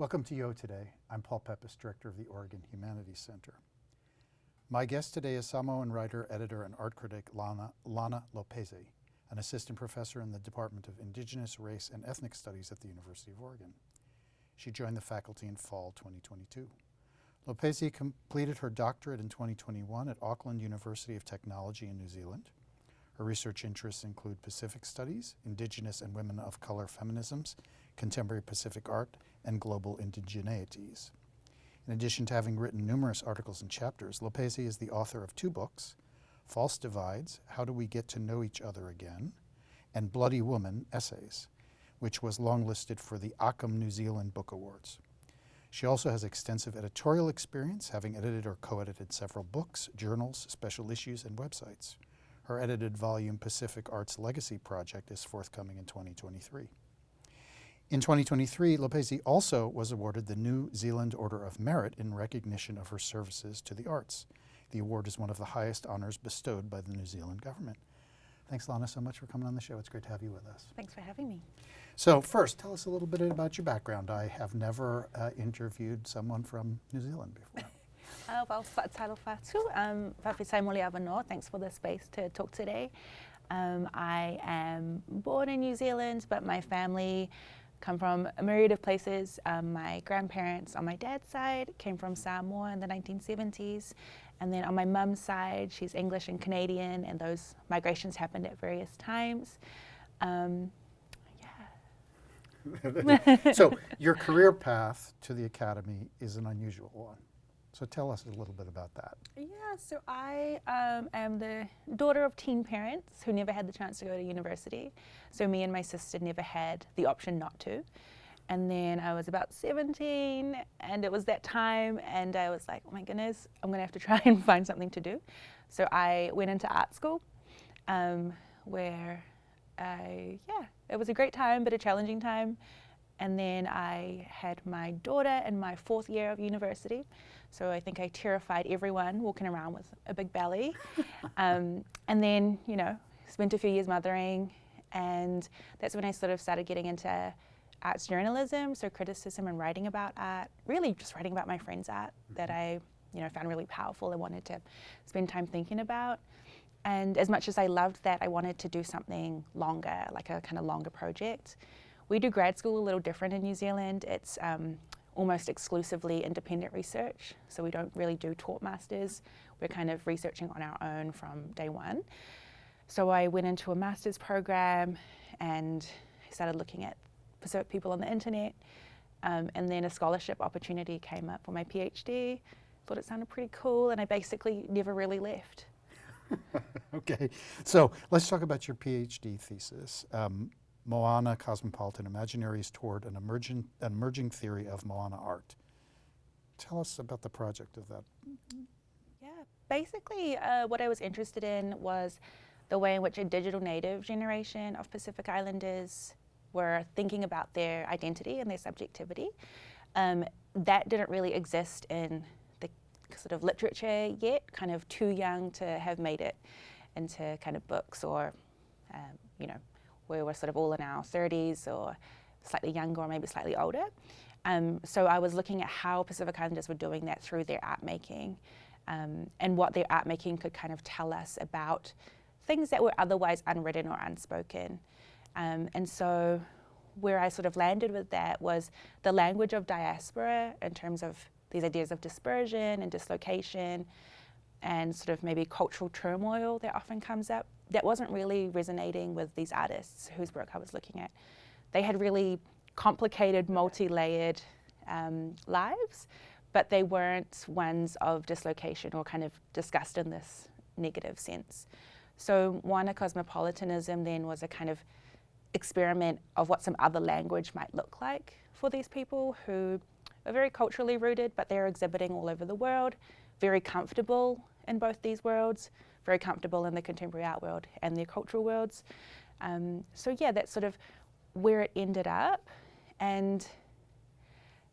Welcome to Yo Today. I'm Paul Pepis, Director of the Oregon Humanities Center. My guest today is Samoan writer, editor, and art critic Lana Lopesi, an assistant professor in the Department of Indigenous, Race, and Ethnic Studies at the University of Oregon. She joined the faculty in fall 2022. Lopesi completed her doctorate in 2021 at Auckland University of Technology in New Zealand. Her research interests include Pacific studies, Indigenous and women of color feminisms, contemporary Pacific art, and global indigeneities. In addition to having written numerous articles and chapters, Lopesi is the author of 2 books, False Divides, How Do We Get to Know Each Other Again, and Bloody Woman, Essays, which was longlisted for the Ockham New Zealand Book Awards. She also has extensive editorial experience, having edited or co-edited several books, journals, special issues, and websites. Her edited volume, Pacific Arts Legacy Project, is forthcoming in 2023. In 2023, Lopesi also was awarded the New Zealand Order of Merit in recognition of her services to the arts. The award is one of the highest honors bestowed by the New Zealand government. Thanks, Lana, so much for coming on the show. It's great to have you with us. Thanks for having me. So first, tell us a little bit about your background. I have never interviewed someone from New Zealand before. Thanks for the space to talk today. I am born in New Zealand, but my family come from a myriad of places. My grandparents on my dad's side came from Samoa in the 1970s. And then on my mum's side, she's English and Canadian, and those migrations happened at various times. So your career path to the academy is an unusual one. So tell us a little bit about that. Yeah, so I am the daughter of teen parents who never had the chance to go to university. So me and my sister never had the option not to. And then I was about 17 and it was that time and I was like, oh my goodness, I'm gonna have to try and find something to do. So I went into art school where it was a great time, but a challenging time. And then I had my daughter in my 4th year of university. So I think I terrified everyone walking around with a big belly. And then, spent a few years mothering. And that's when I sort of started getting into arts journalism, so criticism and writing about art, really just writing about my friends' art that I found really powerful and wanted to spend time thinking about. And as much as I loved that, I wanted to do something longer, like a kind of longer project. We do grad school a little different in New Zealand. It's almost exclusively independent research, so we don't really do taught masters. We're kind of researching on our own from day one. So I went into a master's program and started looking at Pacific people on the internet, and then a scholarship opportunity came up for my PhD. Thought it sounded pretty cool, and I basically never really left. Okay, so let's talk about your PhD thesis. Moana, Cosmopolitan Imaginaries Toward an Emerging Theory of Moana Art. Tell us about the project of that. Yeah, basically what I was interested in was the way in which a digital native generation of Pacific Islanders were thinking about their identity and their subjectivity. That didn't really exist in the sort of literature yet, kind of too young to have made it into kind of books or, where we're sort of all in our 30s or slightly younger or maybe slightly older. So I was looking at how Pacific Islanders were doing that through their art making and what their art making could kind of tell us about things that were otherwise unwritten or unspoken. And so where I sort of landed with that was the language of diaspora in terms of these ideas of dispersion and dislocation and sort of maybe cultural turmoil that often comes up. That wasn't really resonating with these artists whose work I was looking at. They had really complicated, multi-layered lives, but they weren't ones of dislocation or kind of discussed in this negative sense. So Moana cosmopolitanism then was a kind of experiment of what some other language might look like for these people who are very culturally rooted, but they're exhibiting all over the world, very comfortable in both these worlds, very comfortable in the contemporary art world and their cultural worlds. So yeah, that's sort of where it ended up. And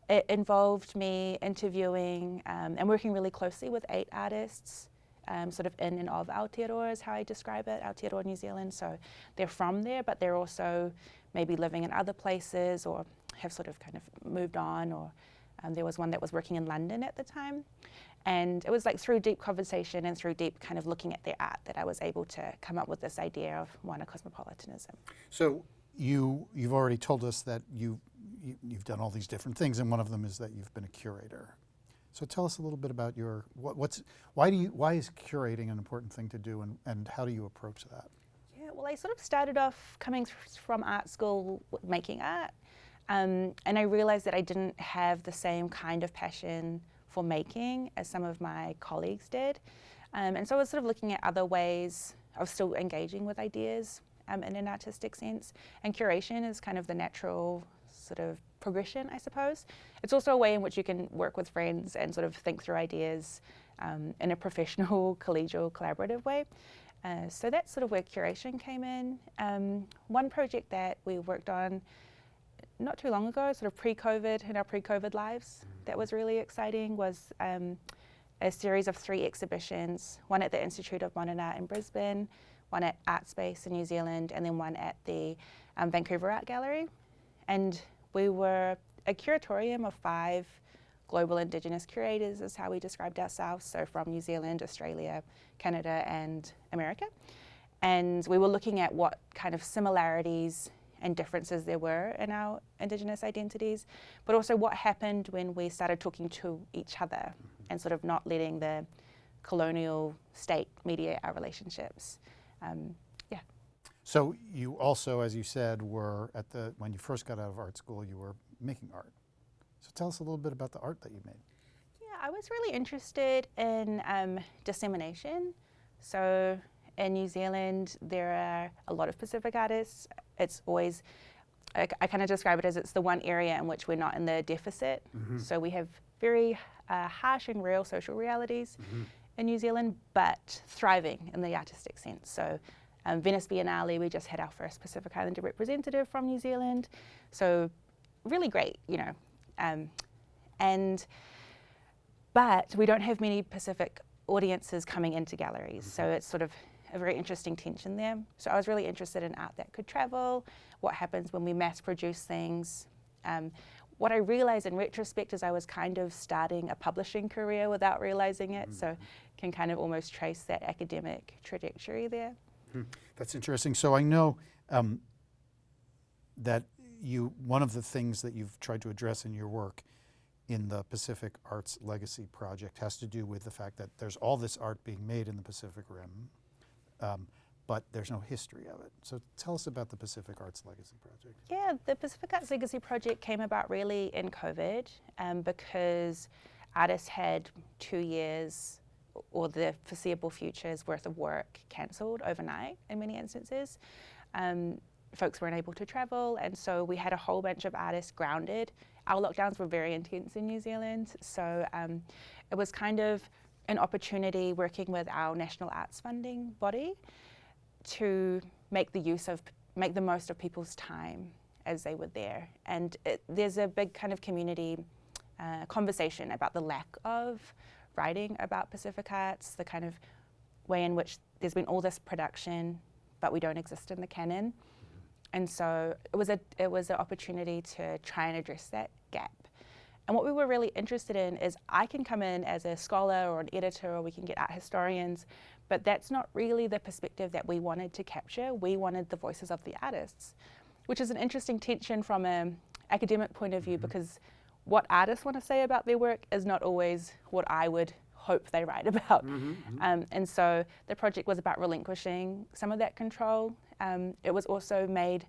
it involved me interviewing and working really closely with 8 artists, sort of in and of Aotearoa is how I describe it, Aotearoa, New Zealand. So they're from there, but they're also maybe living in other places or have sort of kind of moved on, or there was one that was working in London at the time. And it was like through deep conversation and through deep kind of looking at their art that I was able to come up with this idea of Moana cosmopolitanism. So you've already told us that you've done all these different things, and one of them is that you've been a curator. So tell us a little bit about why is curating an important thing to do, and how do you approach that? Yeah, well, I sort of started off coming from art school making art, and I realized that I didn't have the same kind of passion for making as some of my colleagues did. And so I was sort of looking at other ways of still engaging with ideas in an artistic sense. And curation is kind of the natural sort of progression, I suppose. It's also a way in which you can work with friends and sort of think through ideas in a professional, collegial, collaborative way. So that's sort of where curation came in. One project that we worked on not too long ago, sort of pre-COVID, in our pre-COVID lives, that was really exciting, was a series of 3 exhibitions, one at the Institute of Modern Art in Brisbane, one at Art Space in New Zealand, and then one at the Vancouver Art Gallery. And we were a curatorium of 5 global Indigenous curators, is how we described ourselves, so from New Zealand, Australia, Canada, and America. And we were looking at what kind of similarities and differences there were in our Indigenous identities, but also what happened when we started talking to each other and sort of not letting the colonial state mediate our relationships. So you also, as you said, were when you first got out of art school, you were making art. So tell us a little bit about the art that you made. Yeah, I was really interested in dissemination. So in New Zealand, there are a lot of Pacific artists. It's always, I kind of describe it as it's the one area in which we're not in the deficit. So we have very harsh and real social realities in New Zealand, but thriving in the artistic sense. So Venice Biennale, we just had our first Pacific Islander representative from New Zealand. So really great, you know. But we don't have many Pacific audiences coming into galleries. So it's sort of a very interesting tension there. So I was really interested in art that could travel, what happens when we mass produce things. What I realized in retrospect is I was kind of starting a publishing career without realizing it, so can kind of almost trace that academic trajectory there. That's interesting. So I know that one of the things that you've tried to address in your work in the Pacific Arts Legacy Project has to do with the fact that there's all this art being made in the Pacific Rim, but there's no history of it. So tell us about the Pacific Arts Legacy Project. Yeah, the Pacific Arts Legacy Project came about really in COVID because artists had 2 years or the foreseeable future's worth of work cancelled overnight in many instances. Folks weren't able to travel, and so we had a whole bunch of artists grounded. Our lockdowns were very intense in New Zealand, so it was kind of an opportunity working with our national arts funding body to make the most of people's time as they were there. And there's a big kind of community conversation about the lack of writing about Pacific arts, the kind of way in which there's been all this production, but we don't exist in the canon. And so it was an opportunity to try and address that gap. And what we were really interested in is I can come in as a scholar or an editor, or we can get art historians, but that's not really the perspective that we wanted to capture. We wanted the voices of the artists, which is an interesting tension from an academic point of view, because what artists want to say about their work is not always what I would hope they write about. And so the project was about relinquishing some of that control. It was also made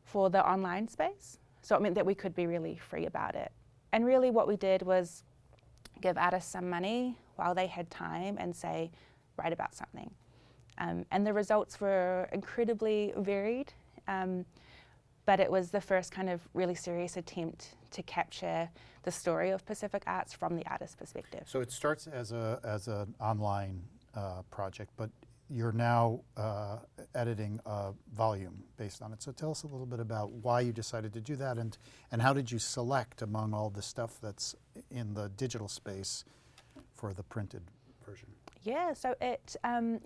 for the online space, so it meant that we could be really free about it. And really what we did was give artists some money while they had time and say, write about something. And the results were incredibly varied, but it was the first kind of really serious attempt to capture the story of Pacific arts from the artist's perspective. So it starts as an online project, but you're now editing a volume based on it. So tell us a little bit about why you decided to do that, and how did you select among all the stuff that's in the digital space for the printed version? Yeah, so it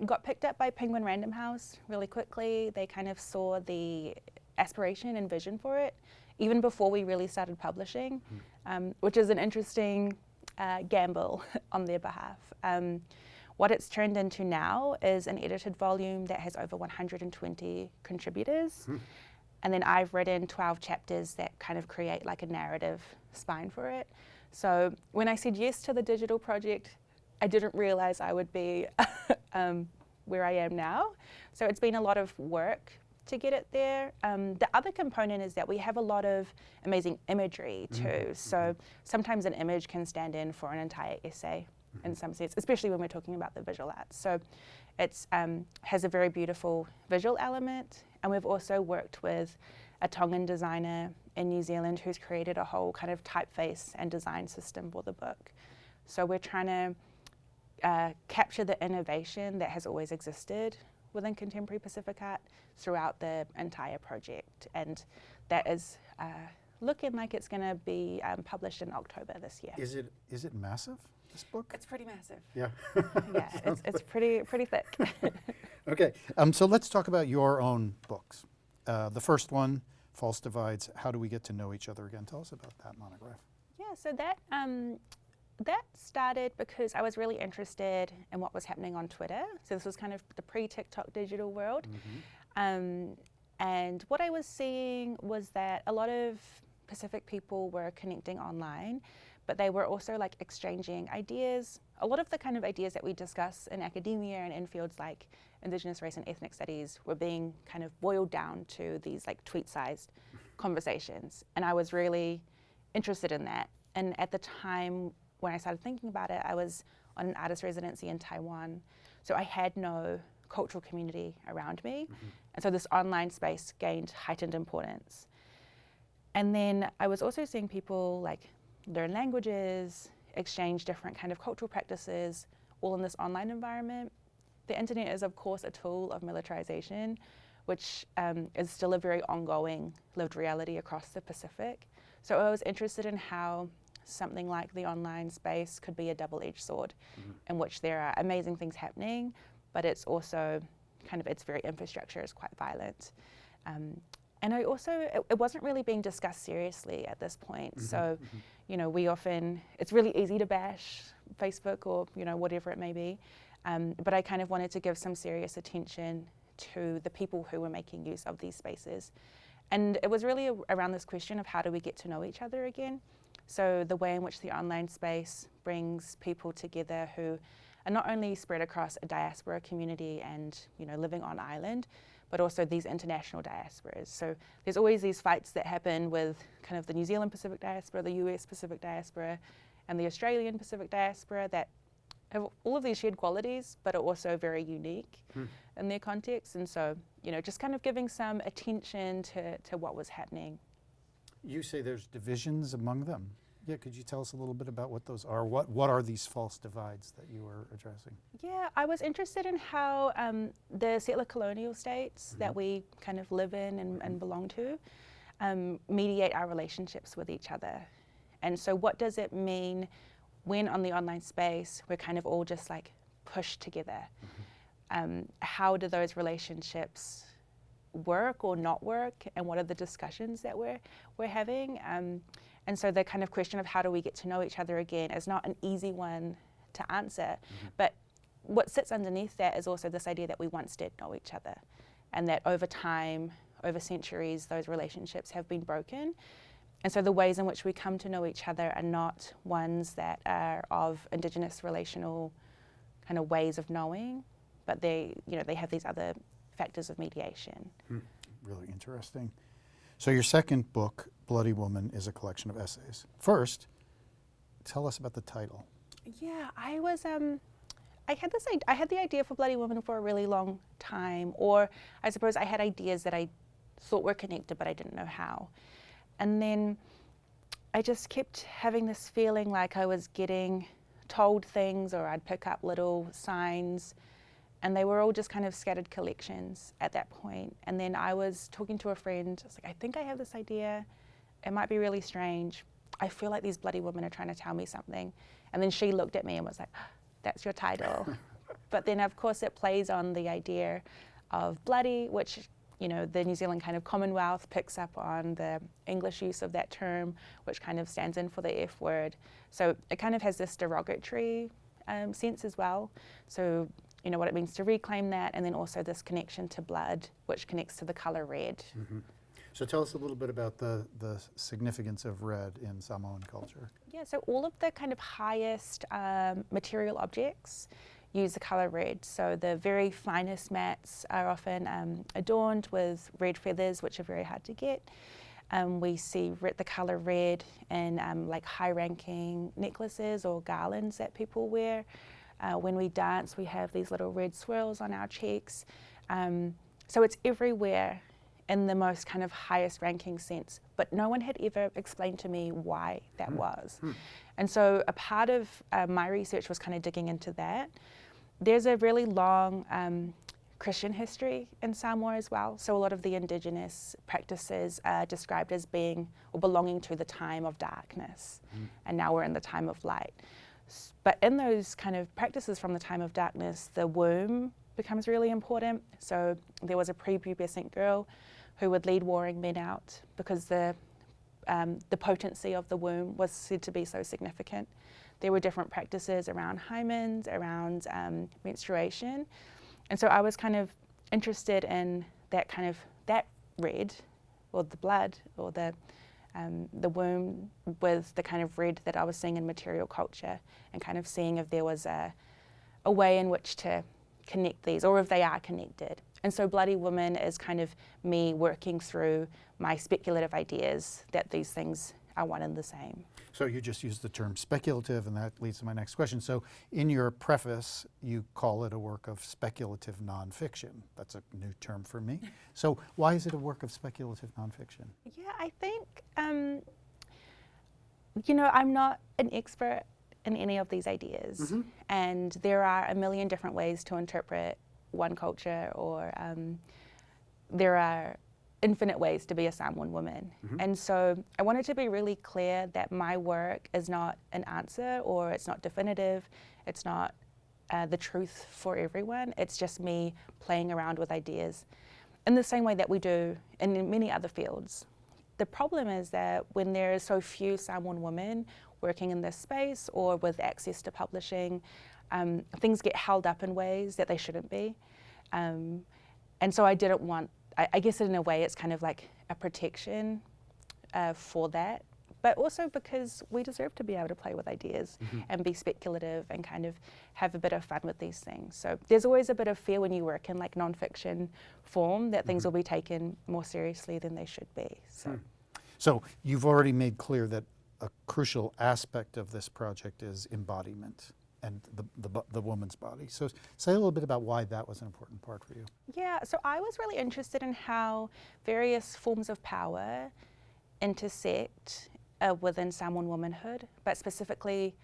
got picked up by Penguin Random House really quickly. They kind of saw the aspiration and vision for it. even before we really started publishing, which is an interesting gamble on their behalf. What it's turned into now is an edited volume that has over 120 contributors. And then I've written 12 chapters that kind of create like a narrative spine for it. So when I said yes to the digital project, I didn't realize I would be where I am now. So it's been a lot of work to get it there. The other component is that we have a lot of amazing imagery too. So sometimes an image can stand in for an entire essay in some sense, especially when we're talking about the visual arts. So it has a very beautiful visual element, and we've also worked with a Tongan designer in New Zealand who's created a whole kind of typeface and design system for the book. So we're trying to capture the innovation that has always existed within contemporary Pacific art throughout the entire project, and that is looking like it's going to be published in October this year. Is it massive, this book? It's pretty massive. Yeah. Yeah, it's pretty thick. Okay, so let's talk about your own books. The first one, False Divides, How Do We Get to Know Each Other Again? Tell us about that monograph. Yeah, so that started because I was really interested in what was happening on Twitter. So this was kind of the pre-TikTok digital world. And what I was seeing was that a lot of Pacific people were connecting online, but they were also like exchanging ideas. A lot of the kind of ideas that we discuss in academia and in fields like Indigenous race and ethnic studies were being kind of boiled down to these like tweet-sized conversations. And I was really interested in that. And at the time when I started thinking about it, I was on an artist residency in Taiwan. So I had no cultural community around me. And so this online space gained heightened importance. And then I was also seeing people like learn languages, exchange different kind of cultural practices, all in this online environment. The internet is, of course, a tool of militarization, which is still a very ongoing lived reality across the Pacific. So I was interested in how something like the online space could be a double-edged sword, in which there are amazing things happening, but it's also kind of, its very infrastructure is quite violent. And I also, it wasn't really being discussed seriously at this point. So, you know, we often, it's really easy to bash Facebook or, you know, whatever it may be. But I kind of wanted to give some serious attention to the people who were making use of these spaces. And it was really around this question of how do we get to know each other again? So the way in which the online space brings people together who are not only spread across a diaspora community and, you know, living on island, but also these international diasporas. So there's always these fights that happen with kind of the New Zealand Pacific diaspora, the US Pacific diaspora, and the Australian Pacific diaspora that have all of these shared qualities, but are also very unique in their context. And so, you know, just kind of giving some attention to what was happening. You say there's divisions among them. Yeah, could you tell us a little bit about what those are? What are these false divides that you were addressing? Yeah, I was interested in how the settler colonial states that we kind of live in and belong to mediate our relationships with each other. And so what does it mean when on the online space we're kind of all just like pushed together? How do those relationships work or not work, and what are the discussions that we're having? And so the kind of question of how do we get to know each other again is not an easy one to answer, but what sits underneath that is also this idea that we once did know each other, and that over time, over centuries, those relationships have been broken. And so the ways in which we come to know each other are not ones that are of Indigenous relational kind of ways of knowing, but they have these other factors of mediation. Really interesting. So your second book, Bloody Woman, is a collection of essays. First, tell us about the title. Yeah, I had the idea for Bloody Woman for a really long time, or I suppose I had ideas that I thought were connected, but I didn't know how. And then I just kept having this feeling like I was getting told things, or I'd pick up little signs, and they were all just kind of scattered collections at that point. And then I was talking to a friend. I was like, I think I have this idea. It might be really strange. I feel like these bloody women are trying to tell me something. And then she looked at me and was like, that's your title. But then, of course, it plays on the idea of bloody, which the New Zealand kind of Commonwealth picks up on the English use of that term, which kind of stands in for the F word. So it kind of has this derogatory sense as well. So, what it means to reclaim that, and then also this connection to blood, which connects to the color red. Mm-hmm. So tell us a little bit about the significance of red in Samoan culture. Yeah, so all of the kind of highest material objects use the color red. So the very finest mats are often adorned with red feathers, which are very hard to get. We see the color red in like high-ranking necklaces or garlands that people wear. When we dance, we have these little red swirls on our cheeks. So it's everywhere in the most kind of highest ranking sense, but no one had ever explained to me why that was. And so a part of my research was kind of digging into that. There's a really long Christian history in Samoa as well. So a lot of the indigenous practices are described as being or belonging to the time of darkness, and now we're in the time of light. But in those kind of practices from the time of darkness, the womb becomes really important. So there was a prepubescent girl who would lead warring men out because the potency of the womb was said to be so significant. There were different practices around hymens, around menstruation. And so I was kind of interested in that red, or the blood, or the womb with the kind of red that I was seeing in material culture, and kind of seeing if there was a way in which to connect these, or if they are connected. And so Bloody Woman is kind of me working through my speculative ideas that these things are one and the same. So you just used the term speculative, and that leads to my next question. So in your preface, you call it a work of speculative nonfiction. That's a new term for me. So why is it a work of speculative nonfiction? Yeah, I think, I'm not an expert in any of these ideas, and there are a million different ways to interpret one culture, or there are infinite ways to be a Samoan woman. And so I wanted to be really clear that my work is not an answer, or it's not definitive, it's not the truth for everyone. It's just me playing around with ideas in the same way that we do in many other fields. The problem is that when there are so few Samoan women working in this space or with access to publishing, things get held up in ways that they shouldn't be. And so I didn't want, I guess in a way it's kind of like a protection for that, but also because we deserve to be able to play with ideas and be speculative and kind of have a bit of fun with these things. So there's always a bit of fear when you work in like nonfiction form that things will be taken more seriously than they should be. So you've already made clear that a crucial aspect of this project is embodiment and the woman's body. So say a little bit about why that was an important part for you. Yeah, so I was really interested in how various forms of power intersect within Samoan womanhood, but specifically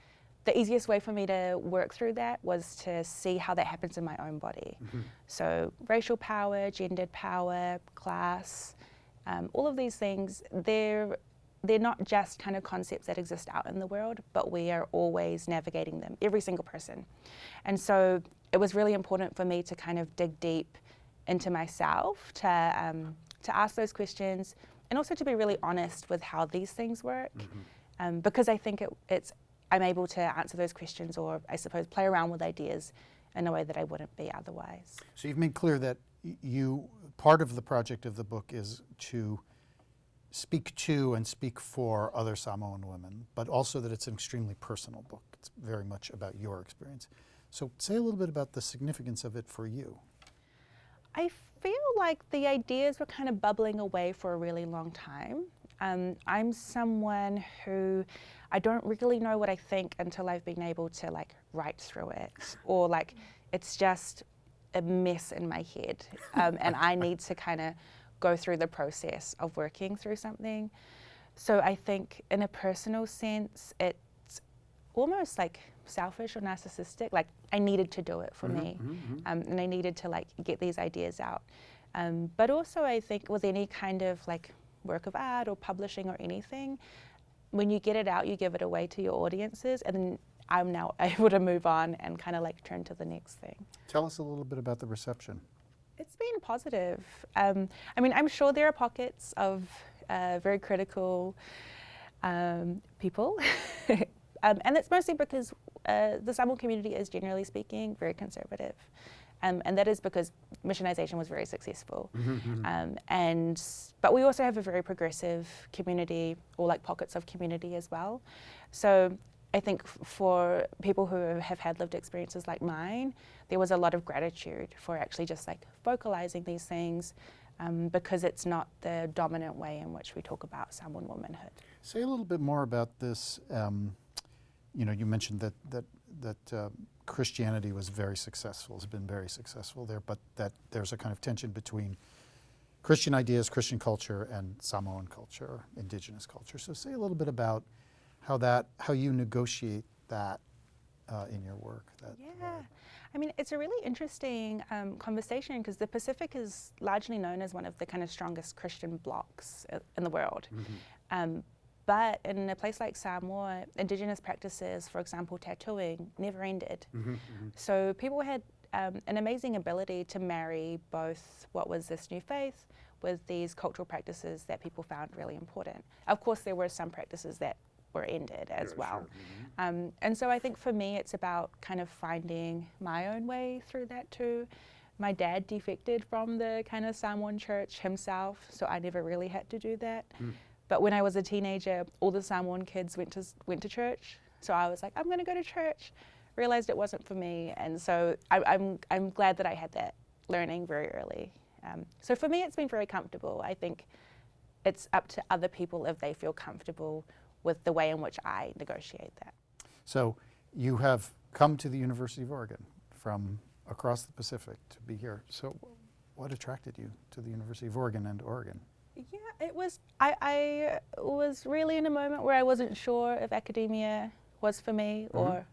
the easiest way for me to work through that was to see how that happens in my own body. So racial power, gendered power, class, all of these things, they're not just kind of concepts that exist out in the world, but we are always navigating them, every single person. And so it was really important for me to kind of dig deep into myself, to ask those questions, and also to be really honest with how these things work, because I think I'm able to answer those questions, or I suppose play around with ideas in a way that I wouldn't be otherwise. So you've made clear that part of the project of the book is to speak to and speak for other Samoan women, but also that it's an extremely personal book. It's very much about your experience. So say a little bit about the significance of it for you. I feel like the ideas were kind of bubbling away for a really long time. I'm someone who I don't really know what I think until I've been able to like write through it, or like it's just a mess in my head, and I need to kind of go through the process of working through something. So I think in a personal sense, it's almost like selfish or narcissistic. Like I needed to do it for me, and I needed to like get these ideas out. But also I think with any kind of like work of art or publishing or anything, when you get it out, you give it away to your audiences, and then I'm now able to move on and kind of like turn to the next thing. Tell us a little bit about the reception. It's been positive. I mean, I'm sure there are pockets of very critical people, and it's mostly because the Samoan community is, generally speaking, very conservative. And that is because missionization was very successful. But we also have a very progressive community, or like pockets of community as well. So I think for people who have had lived experiences like mine, there was a lot of gratitude for actually just like vocalizing these things, because it's not the dominant way in which we talk about Samoan womanhood. Say a little bit more about this. You mentioned that Christianity was very successful, has been very successful there, but that there's a kind of tension between Christian ideas, Christian culture, and Samoan culture, indigenous culture. So say a little bit about how you negotiate that in your work. I mean, it's a really interesting conversation because the Pacific is largely known as one of the kind of strongest Christian blocs in the world. But in a place like Samoa, indigenous practices, for example, tattooing, never ended. So people had an amazing ability to marry both what was this new faith with these cultural practices that people found really important. Of course, there were some practices that were ended as well. Sure. And so I think for me, it's about kind of finding my own way through that too. My dad defected from the kind of Samoan church himself, so I never really had to do that. But when I was a teenager, all the Samoan kids went to church. So I was like, I'm going to go to church. Realized it wasn't for me, and so I'm glad that I had that learning very early. So for me, it's been very comfortable. I think it's up to other people if they feel comfortable with the way in which I negotiate that. So you have come to the University of Oregon from across the Pacific to be here. So what attracted you to the University of Oregon and Oregon? Yeah, it was, I was really in a moment where I wasn't sure if academia was for me, or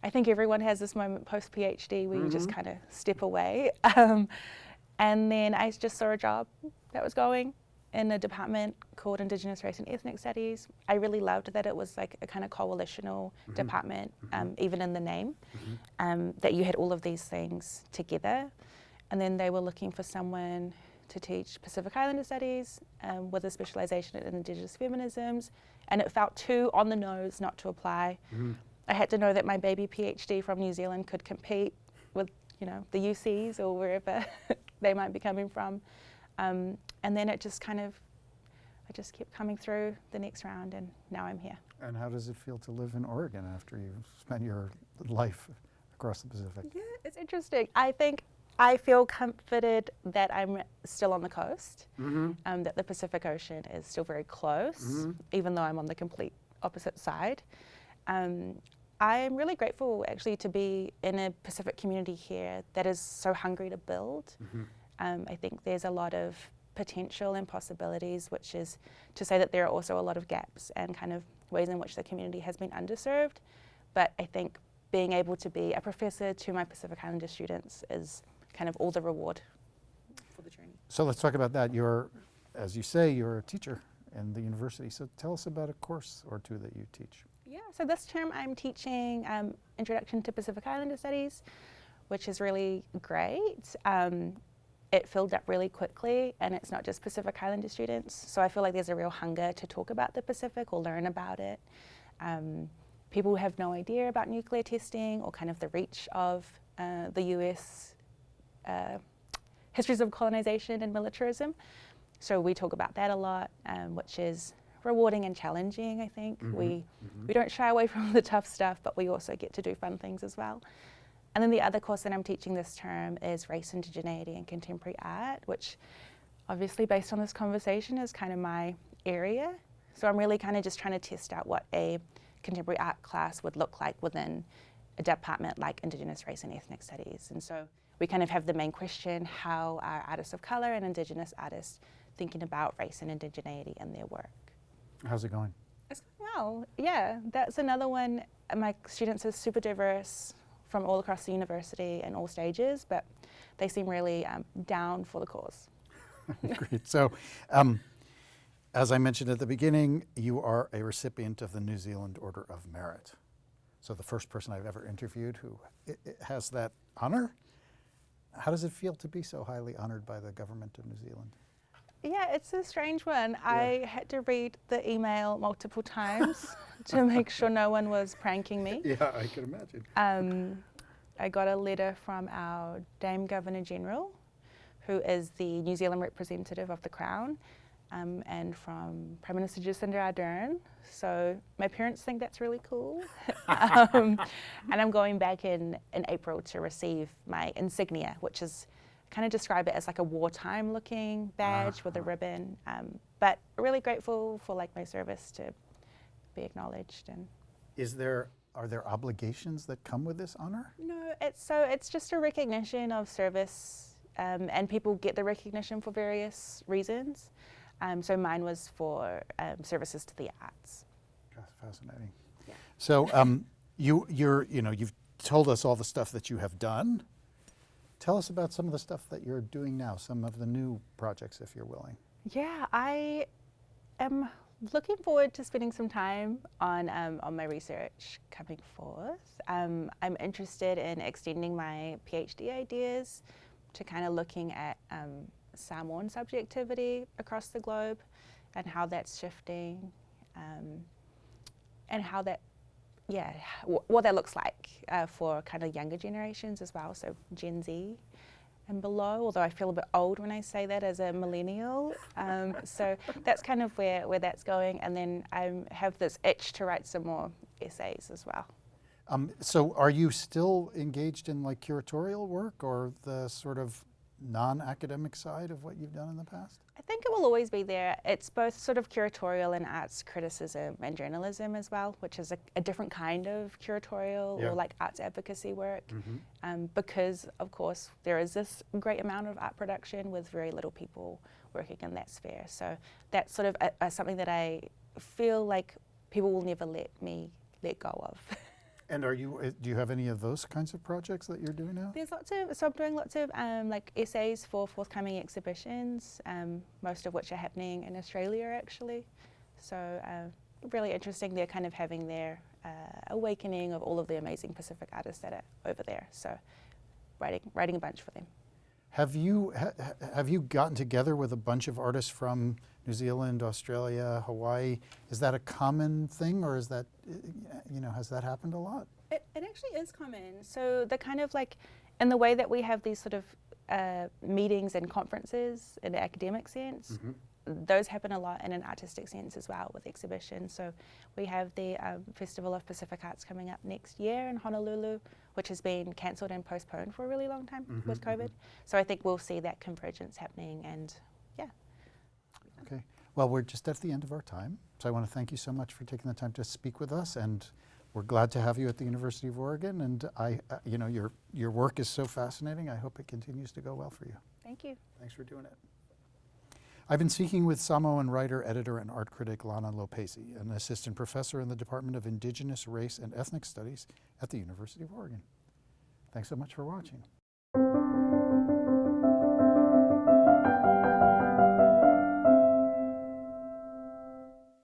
I think everyone has this moment post-PhD where you just kind of step away. And then I just saw a job that was going in a department called Indigenous Race and Ethnic Studies. I really loved that it was like a kind of coalitional department, even in the name, that you had all of these things together. And then they were looking for someone to teach Pacific Islander Studies with a specialization in Indigenous feminisms. And it felt too on the nose not to apply. I had to know that my baby PhD from New Zealand could compete with, the UCs or wherever they might be coming from. And then it just I just kept coming through the next round, and now I'm here. And how does it feel to live in Oregon after you've spent your life across the Pacific? Yeah, it's interesting. I think I feel comforted that I'm still on the coast, that the Pacific Ocean is still very close, even though I'm on the complete opposite side. I'm really grateful actually to be in a Pacific community here that is so hungry to build. I think there's a lot of potential and possibilities, which is to say that there are also a lot of gaps and kind of ways in which the community has been underserved. But I think being able to be a professor to my Pacific Islander students is kind of all the reward for the journey. So let's talk about that. As you say, you're a teacher in the university. So tell us about a course or two that you teach. Yeah, so this term I'm teaching Introduction to Pacific Islander Studies, which is really great. It filled up really quickly, and it's not just Pacific Islander students. So I feel like there's a real hunger to talk about the Pacific or learn about it. People who have no idea about nuclear testing or kind of the reach of the US histories of colonization and militarism. So we talk about that a lot, which is rewarding and challenging, I think. We don't shy away from the tough stuff, but we also get to do fun things as well. And then the other course that I'm teaching this term is Race, Indigeneity, and Contemporary Art, which obviously based on this conversation is kind of my area. So I'm really kind of just trying to test out what a contemporary art class would look like within a department like Indigenous Race and Ethnic Studies. And so we kind of have the main question, how are artists of color and Indigenous artists thinking about race and indigeneity in their work? How's it going? It's going well, yeah. That's another one. My students are super diverse from all across the university and all stages, but they seem really down for the cause. Great. So, as I mentioned at the beginning, you are a recipient of the New Zealand Order of Merit. So the first person I've ever interviewed who has that honor. how does it feel to be so highly honored by the government of New Zealand? Yeah, it's a strange one. I had to read the email multiple times to make sure no one was pranking me. Yeah, I can imagine. I got a letter from our Dame Governor General, who is the New Zealand representative of the Crown, and from Prime Minister Jacinda Ardern. So my parents think that's really cool. And I'm going back in April to receive my insignia, which is kind of describe it as like a wartime looking badge with a ribbon. But really grateful for like my service to be acknowledged. And Are there obligations that come with this honor? no, it's just a recognition of service, and people get the recognition for various reasons. So mine was for services to the arts. That's fascinating. Yeah. So you've told us all the stuff that you have done. Tell us about some of the stuff that you're doing now, some of the new projects, if you're willing. Yeah, I am looking forward to spending some time on my research coming forth. I'm interested in extending my PhD ideas to kind of looking at Samoan subjectivity across the globe and how that's shifting, and how that, what that looks like for kind of younger generations as well, so Gen Z and below, although I feel a bit old when I say that as a millennial. So that's kind of where that's going. And then I have this itch to write some more essays as well. So are you still engaged in like curatorial work or the sort of non-academic side of what you've done in the past? I think it will always be there. It's both sort of curatorial and arts criticism and journalism as well, which is a different kind of curatorial or like arts advocacy work, because of course there is this great amount of art production with very little people working in that sphere. So that's sort of something that I feel like people will never let me let go of. And do you have any of those kinds of projects that you're doing now? There's so I'm doing lots of like essays for forthcoming exhibitions, most of which are happening in Australia actually. So really interesting. They're kind of having their awakening of all of the amazing Pacific artists that are over there. So writing a bunch for them. Have you gotten together with a bunch of artists from New Zealand, Australia, Hawaii? Is that a common thing, or is that, has that happened a lot? It actually is common. So the kind of like, in the way that we have these sort of meetings and conferences in the academic sense, those happen a lot in an artistic sense as well with exhibitions. So we have the Festival of Pacific Arts coming up next year in Honolulu, which has been cancelled and postponed for a really long time with COVID. So I think we'll see that convergence happening, and yeah. Okay. Well, we're just at the end of our time, so I want to thank you so much for taking the time to speak with us, and we're glad to have you at the University of Oregon, and your work is so fascinating. I hope it continues to go well for you. Thank you. Thanks for doing it. I've been speaking with Samoan writer, editor, and art critic Lana Lopesi, an assistant professor in the Department of Indigenous, Race, and Ethnic Studies at the University of Oregon. Thanks so much for watching.